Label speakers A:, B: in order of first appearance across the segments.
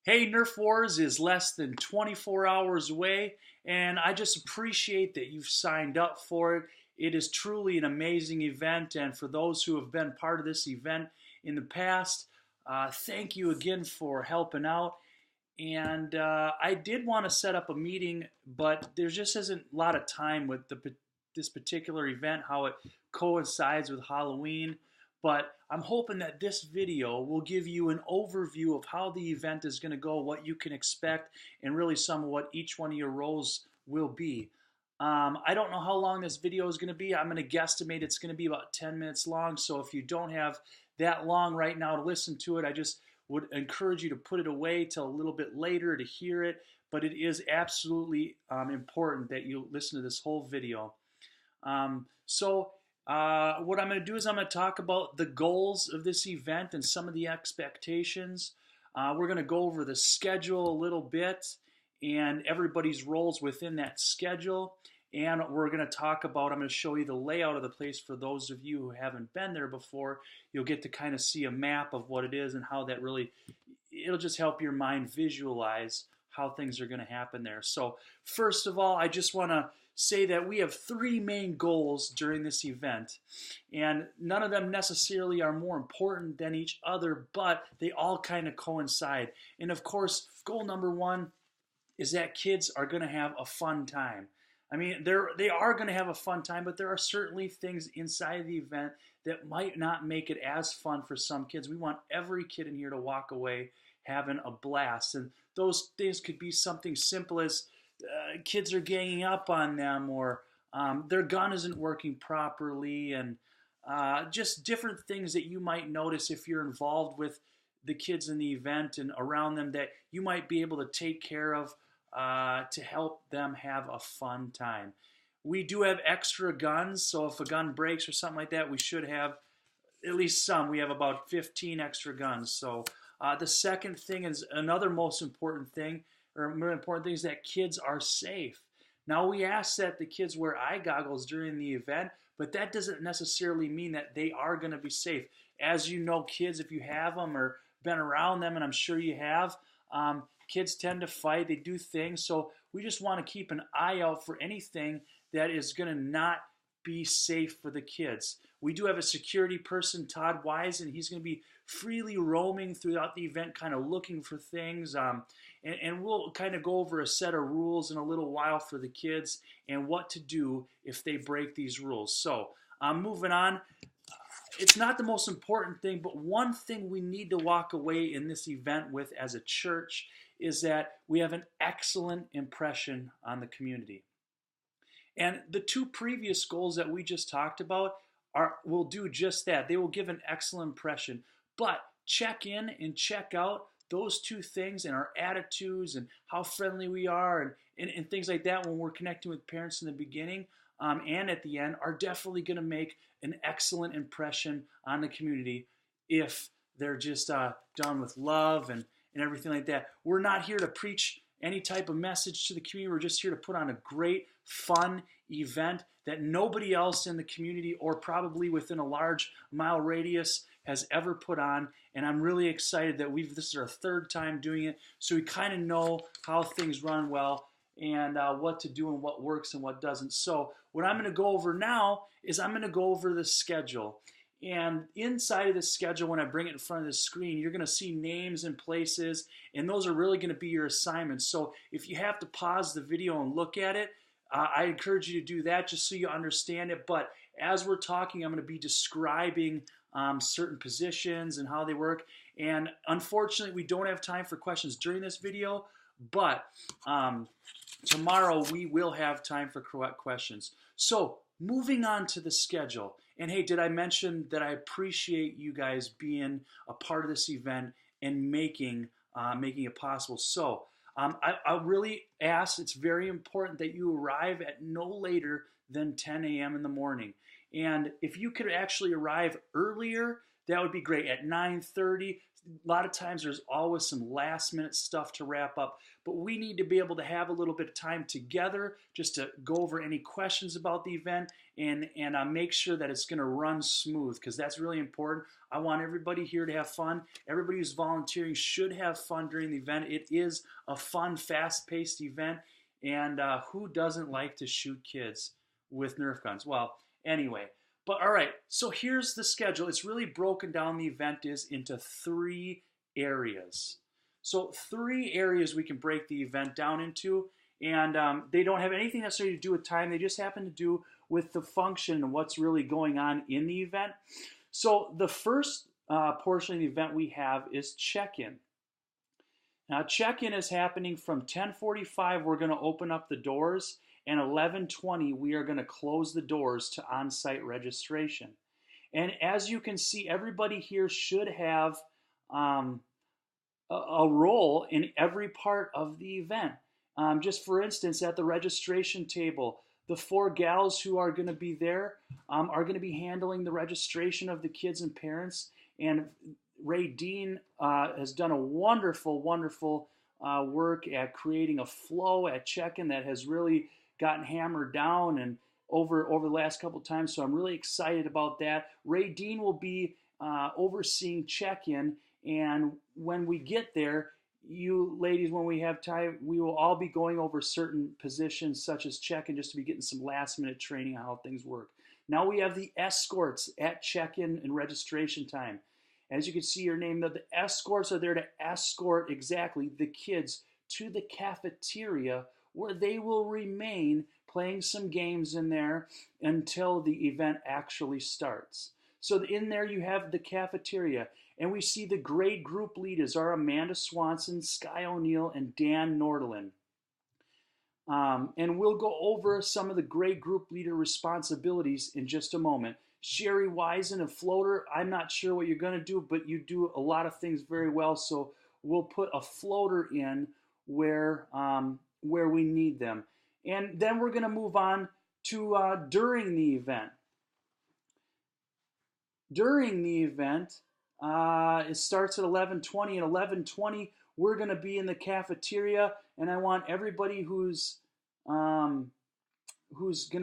A: Hey, Nerf Wars is less than 24 hours away, and I just appreciate that you've signed up for it. It is truly an amazing event, and for those who have been part of this event in the past, thank you again for helping out. And I did want to set up a meeting, but there just isn't a lot of time with this particular event, how it coincides with Halloween. But I'm hoping that this video will give you an overview of how the event is going to go, what you can expect, and really some of what each one of your roles will be. I don't know how long this video is going to be. I'm going to guesstimate it's going to be about 10 minutes long. So if you don't have that long right now to listen to it, I just would encourage you to put it away till a little bit later to hear it. But it is absolutely important that you listen to this whole video. What I'm going to do is I'm going to talk about the goals of this event and some of the expectations. We're going to go over the schedule a little bit and everybody's roles within that schedule. And we're going to talk about, I'm going to show you the layout of the place for those of you who haven't been there before. You'll get to kind of see a map of what it is and how that really, it'll just help your mind visualize how things are going to happen there. So first of all, I just want to say that we have three main goals during this event, and none of them necessarily are more important than each other, but they all kind of coincide. And of course, goal number one is that kids are going to have a fun time. I mean, they are going to have a fun time, but there are certainly things inside the event that might not make it as fun for some kids. We want every kid in here to walk away having a blast. And those things could be something simple as kids are ganging up on them, or their gun isn't working properly, and just different things that you might notice if you're involved with the kids in the event and around them that you might be able to take care of to help them have a fun time. We do have extra guns, so if a gun breaks or something like that, we should have at least some. We have about 15 extra guns. So the second thing is another most important thing, or more important thing, is that kids are safe. Now, we ask that the kids wear eye goggles during the event, but that doesn't necessarily mean that they are going to be safe. As you know, kids, if you have them or been around them, and I'm sure you have, kids tend to fight, they do things, so we just want to keep an eye out for anything that is going to not be safe for the kids. We do have a security person, Todd Wise, and he's going to be freely roaming throughout the event, kind of looking for things. And we'll kind of go over a set of rules in a little while for the kids and what to do if they break these rules. So moving on. It's not the most important thing, but one thing we need to walk away in this event with as a church is that we have an excellent impression on the community. And the two previous goals that we just talked about will do just that. They will give an excellent impression. But check in and check out those two things and our attitudes and how friendly we are and things like that when we're connecting with parents in the beginning and at the end are definitely going to make an excellent impression on the community if they're just done with love and everything like that. We're not here to preach any type of message to the community. We're just here to put on a great, fun event that nobody else in the community or probably within a large mile radius has ever put on. And I'm really excited that this is our third time doing it, so we kind of know how things run well and what to do and what works and what doesn't. So what I'm going to go over now is I'm going to go over the schedule. And inside of the schedule, when I bring it in front of the screen, you're going to see names and places, and those are really going to be your assignments. So if you have to pause the video and look at it, I encourage you to do that just so you understand it. But as we're talking, I'm going to be describing certain positions and how they work. And unfortunately, we don't have time for questions during this video, but tomorrow we will have time for questions. So moving on to the schedule. And hey, did I mention that I appreciate you guys being a part of this event and making it possible? So I really ask, it's very important that you arrive at no later than 10 a.m. in the morning. And if you could actually arrive earlier, that would be great. At 9:30, A lot of times there's always some last minute stuff to wrap up, but we need to be able to have a little bit of time together just to go over any questions about the event and make sure that it's going to run smooth, because that's really important. I want everybody here to have fun. Everybody who's volunteering should have fun during the event. It is a fun, fast-paced event, and who doesn't like to shoot kids with Nerf guns? Well, anyway. But all right, so here's the schedule. It's really broken down, the event is, into 3 areas. So 3 areas we can break the event down into, and they don't have anything necessarily to do with time. They just happen to do with the function and what's really going on in the event. So the first portion of the event we have is check-in. Now, check-in is happening from 10:45. We're going to open up the doors, and 11:20 we are going to close the doors to on-site registration. And as you can see, everybody here should have a role in every part of the event. Just for instance, at the registration table, the 4 gals who are going to be there are going to be handling the registration of the kids and parents. And Ray Dean has done a wonderful, wonderful work at creating a flow at check-in that has really gotten hammered down and over the last couple of times. So I'm really excited about that. Ray Dean will be overseeing check-in, and when we get there, you ladies, when we have time, we will all be going over certain positions such as check-in, just to be getting some last-minute training on how things work. Now we have the escorts at check-in and registration time. As you can see your name, the escorts are there to escort exactly the kids to the cafeteria, where they will remain playing some games in there until the event actually starts. So in there you have the cafeteria, and we see the grade group leaders are Amanda Swanson, Sky O'Neill, and Dan Nordlin. And we'll go over some of the grade group leader responsibilities in just a moment. Sherry Wisen, a floater, I'm not sure what you're going to do, but you do a lot of things very well, so we'll put a floater in where we need them. And then we're going to move on to during the event. During the event, it starts at 11:20. At 11:20, we're going to be in the cafeteria, and I want everybody who's going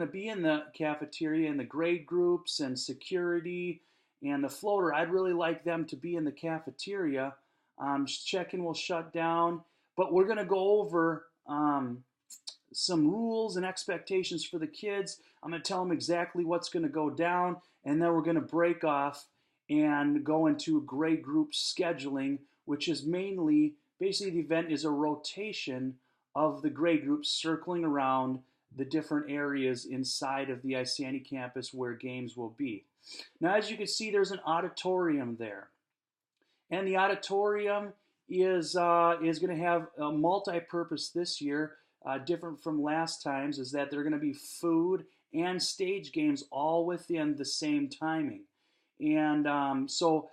A: to be in the cafeteria, and the grade groups and security and the floater, I'd really like them to be in the cafeteria. Check-in will shut down, but we're going to go over some rules and expectations for the kids. I'm going to tell them exactly what's going to go down, and then we're going to break off and go into grade group scheduling, which is mainly, basically the event is a rotation of the grade groups circling around the different areas inside of the Isani campus where games will be. Now, as you can see, there's an auditorium there. And the auditorium is going to have a multi-purpose this year, different from last times, is that they're going to be food and stage games all within the same timing. And so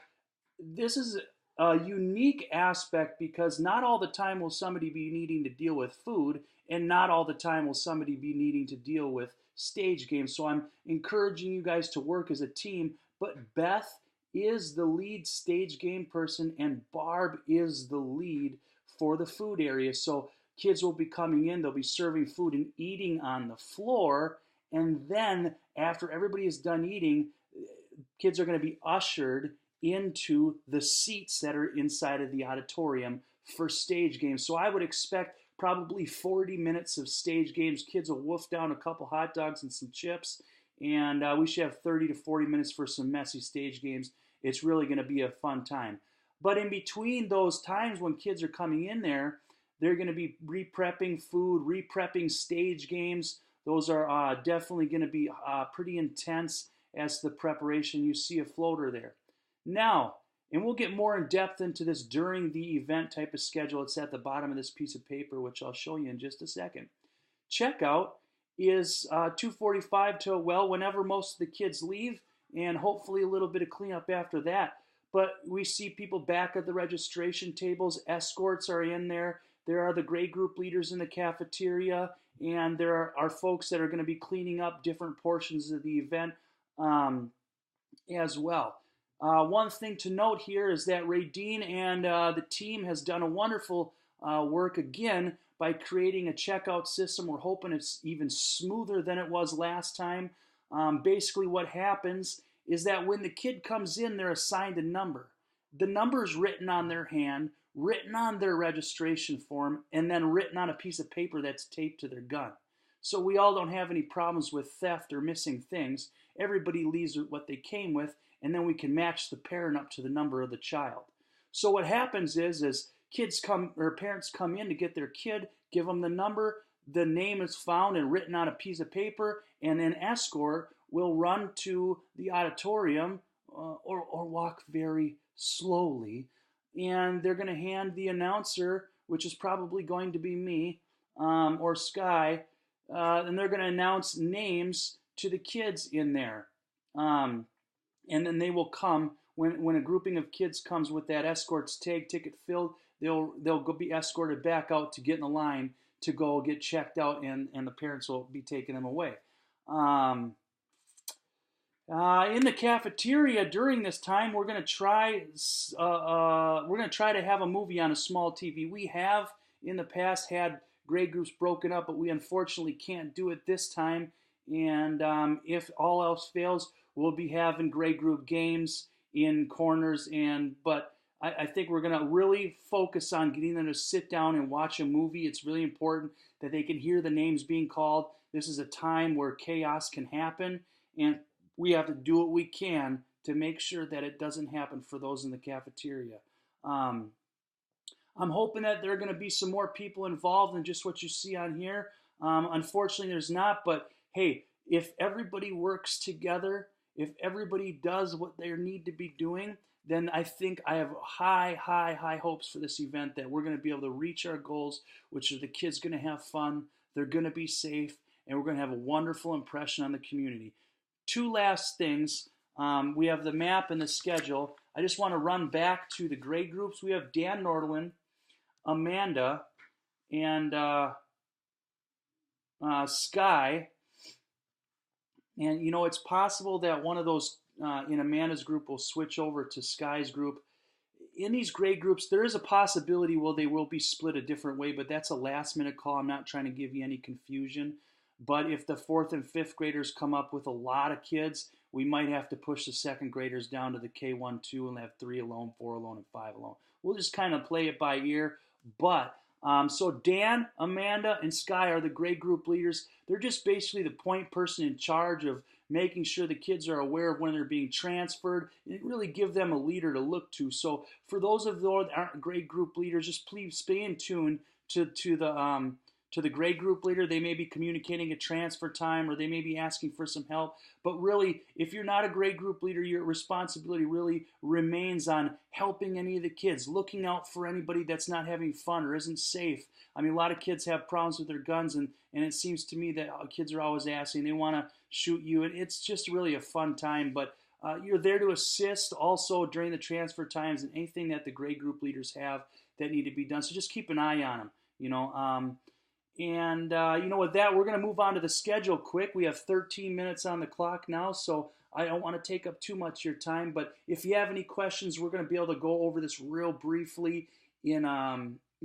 A: this is a unique aspect, because not all the time will somebody be needing to deal with food, and not all the time will somebody be needing to deal with stage games. So I'm encouraging you guys to work as a team, but Beth is the lead stage game person, and Barb is the lead for the food area. So kids will be coming in, they'll be serving food and eating on the floor, and then after everybody is done eating, kids are going to be ushered into the seats that are inside of the auditorium for stage games. So I would expect probably 40 minutes of stage games. Kids will wolf down a couple hot dogs and some chips, and we should have 30 to 40 minutes for some messy stage games. It's really going to be a fun time. But in between those times when kids are coming in there, they're going to be re-prepping food, re-prepping stage games. Those are definitely going to be pretty intense as to the preparation. You see a floater there. Now, and we'll get more in depth into this during the event type of schedule. It's at the bottom of this piece of paper, which I'll show you in just a second. Checkout is 2:45 to, well, whenever most of the kids leave, and hopefully a little bit of cleanup after that. But we see people back at the registration tables. Escorts are in there. There are the grade group leaders in the cafeteria, and there are folks that are going to be cleaning up different portions of the event as well. One thing to note here is that Radine and the team has done a wonderful work again by creating a checkout system. We're hoping it's even smoother than it was last time. Basically, what happens is that when the kid comes in, they're assigned a number. The number is written on their hand, written on their registration form, and then written on a piece of paper that's taped to their gun. So we all don't have any problems with theft or missing things. Everybody leaves with what they came with, and then we can match the parent up to the number of the child. So what happens is kids come or parents come in to get their kid, give them the number, the name is found and written on a piece of paper, and an escort will run to the auditorium or walk very slowly, and they're going to hand the announcer, which is probably going to be me or Sky, and they're going to announce names to the kids in there. And then they will come when a grouping of kids comes with that escort's tag ticket filled. They'll go be escorted back out to get in the line to go get checked out, and the parents will be taking them away. In the cafeteria during this time, we're going to try to have a movie on a small TV. We have in the past had grade groups broken up, but we unfortunately can't do it this time. And if all else fails, we'll be having grade group games in corners. But I think we're going to really focus on getting them to sit down and watch a movie. It's really important that they can hear the names being called. This is a time where chaos can happen, and we have to do what we can to make sure that it doesn't happen for those in the cafeteria. I'm hoping that there are going to be some more people involved than just what you see on here. Unfortunately, there's not, but hey, if everybody works together, if everybody does what they need to be doing, then I think I have high hopes for this event that we're going to be able to reach our goals, which are the kids going to have fun, they're going to be safe, and we're going to have a wonderful impression on the community. Two last things. We have the map and the schedule. I just want to run back to the grade groups. We have Dan Nordlin, Amanda, and Sky. And, you know, it's possible that one of those in Amanda's group will switch over to Sky's group. In these grade groups, there is a possibility they will be split a different way, but that's a last-minute call. I'm not trying to give you any confusion. But if the 4th and 5th graders come up with a lot of kids, we might have to push the 2nd graders down to the K1, 2, and have 3 alone, 4 alone, and 5 alone. We'll just kind of play it by ear. But so Dan, Amanda, and Sky are the grade group leaders. They're just basically the point person in charge of making sure the kids are aware of when they're being transferred, and really give them a leader to look to. So for those of those that aren't grade group leaders, just please stay in tune to the grade group leader. They may be communicating a transfer time, or they may be asking for some help. But really, if you're not a grade group leader, your responsibility really remains on helping any of the kids, looking out for anybody that's not having fun or isn't safe. I mean, a lot of kids have problems with their guns, and it seems to me that kids are always asking, they want to shoot you, and it's just really a fun time. But you're there to assist also during the transfer times and anything that the grade group leaders have that need to be done. So just keep an eye on them, you know. With that, we're going to move on to the schedule quick. We have 13 minutes on the clock now, so I don't want to take up too much of your time. But if you have any questions, we're going to be able to go over this real briefly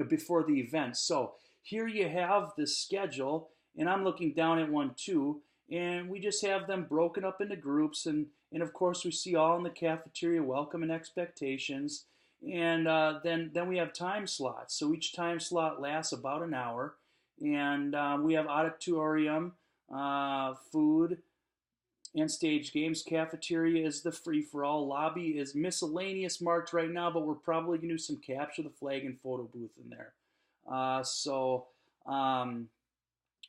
A: before the event. So here you have the schedule, and I'm looking down at 1-2, and we just have them broken up into groups. And of course, we see all in the cafeteria, welcome and expectations. And then we have time slots. So each time slot lasts about an hour. And we have auditorium, food, and stage games. Cafeteria is the free-for-all. Lobby is miscellaneous marked right now, but we're probably going to do some capture the flag and photo booth in there.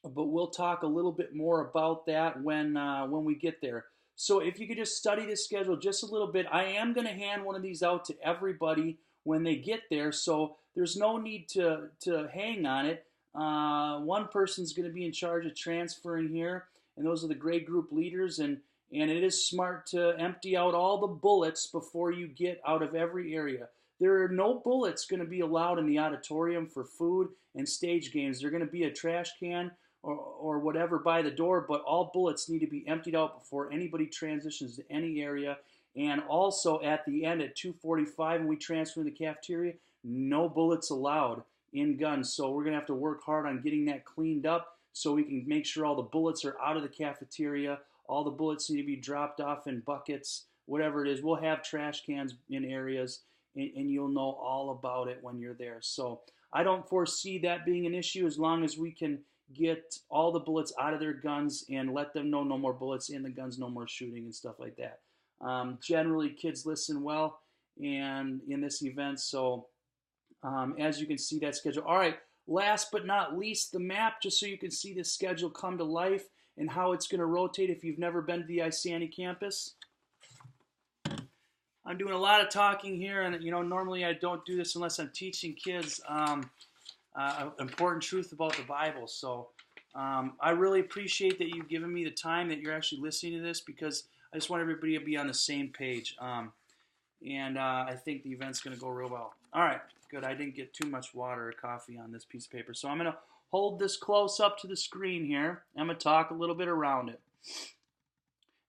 A: But we'll talk a little bit more about that when we get there. So if you could just study this schedule just a little bit. I am going to hand one of these out to everybody when they get there, so there's no need to hang on it. One person's going to be in charge of transferring here, and those are the grade group leaders, and it is smart to empty out all the bullets before you get out of every area. There are no bullets going to be allowed in the auditorium for food and stage games. They're going to be a trash can or whatever by the door, but all bullets need to be emptied out before anybody transitions to any area. And also at the end at 2:45 when we transfer in the cafeteria, no bullets allowed in guns. So we're going to have to work hard on getting that cleaned up so we can make sure all the bullets are out of the cafeteria. All the bullets need to be dropped off in buckets, whatever it is. We'll have trash cans in areas, and you'll know all about it when you're there. So I don't foresee that being an issue as long as we can get all the bullets out of their guns and let them know no more bullets in the guns, no more shooting and stuff like that. Generally, kids listen well and in this event. So as you can see that schedule. All right, last but not least, the map, just so you can see the schedule come to life and how it's going to rotate if you've never been to the Isani campus. I'm doing a lot of talking here, and normally I don't do this unless I'm teaching kids important truth about the Bible. So I really appreciate that you've given me the time that you're actually listening to this, because I just want everybody to be on the same page. And I think the event's going to go real well. All right, good. I didn't get too much water or coffee on this piece of paper. So I'm going to hold this close up to the screen here. I'm going to talk a little bit around it.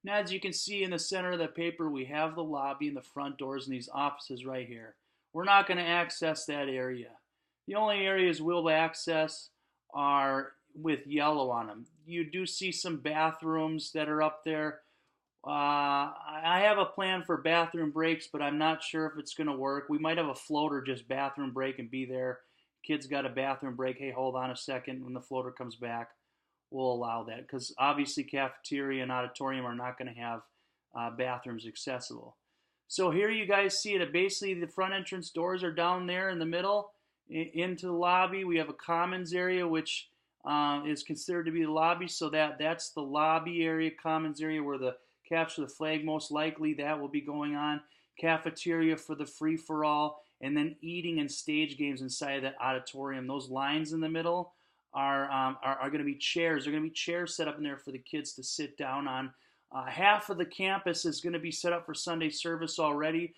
A: Now, as you can see in the center of the paper, we have the lobby and the front doors and these offices right here. We're not going to access that area. The only areas we'll access are with yellow on them. You do see some bathrooms that are up there. I have a plan for bathroom breaks, but I'm not sure if it's going to work. We might have a floater just bathroom break and be there. Kids got a bathroom break. Hey, hold on a second. When the floater comes back, we'll allow that, because obviously cafeteria and auditorium are not going to have bathrooms accessible. So here you guys see it. Basically, the front entrance doors are down there in the middle into the lobby. We have a commons area, which is considered to be the lobby. So that's the lobby area, commons area, where the capture the flag most likely that will be going on. Cafeteria for the free-for-all, and then eating and stage games inside of that auditorium. Those lines in the middle are going to be chairs. There are going to be chairs set up in there for the kids to sit down on. Half of the campus is going to be set up for Sunday service already.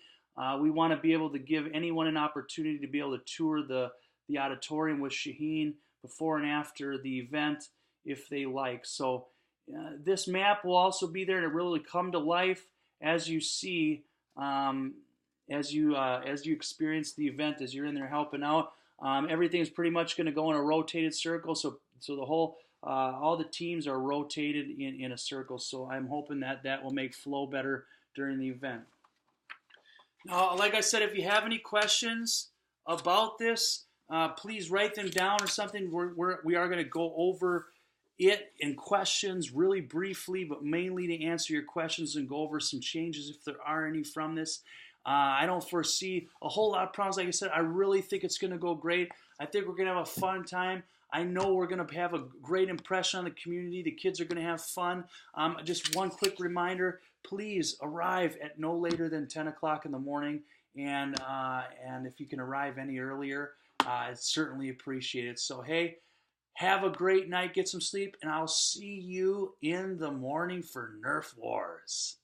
A: We want to be able to give anyone an opportunity to be able to tour the auditorium with Shaheen before and after the event if they like. So this map will also be there to really come to life as you see, as you experience the event, as you're in there helping out. Everything is pretty much going to go in a rotated circle, so the whole all the teams are rotated in a circle. So I'm hoping that will make flow better during the event. Now, like I said, if you have any questions about this, please write them down or something. We are going to go over it in questions really briefly, but mainly to answer your questions and go over some changes if there are any from this. I don't foresee a whole lot of problems. Like I said, I really think it's going to go great. I think we're going to have a fun time. I know we're going to have a great impression on the community. The kids are going to have fun. Just one quick reminder, please arrive at no later than 10 o'clock in the morning. And if you can arrive any earlier, it's certainly appreciated. So, hey, have a great night. Get some sleep. And I'll see you in the morning for Nerf Wars.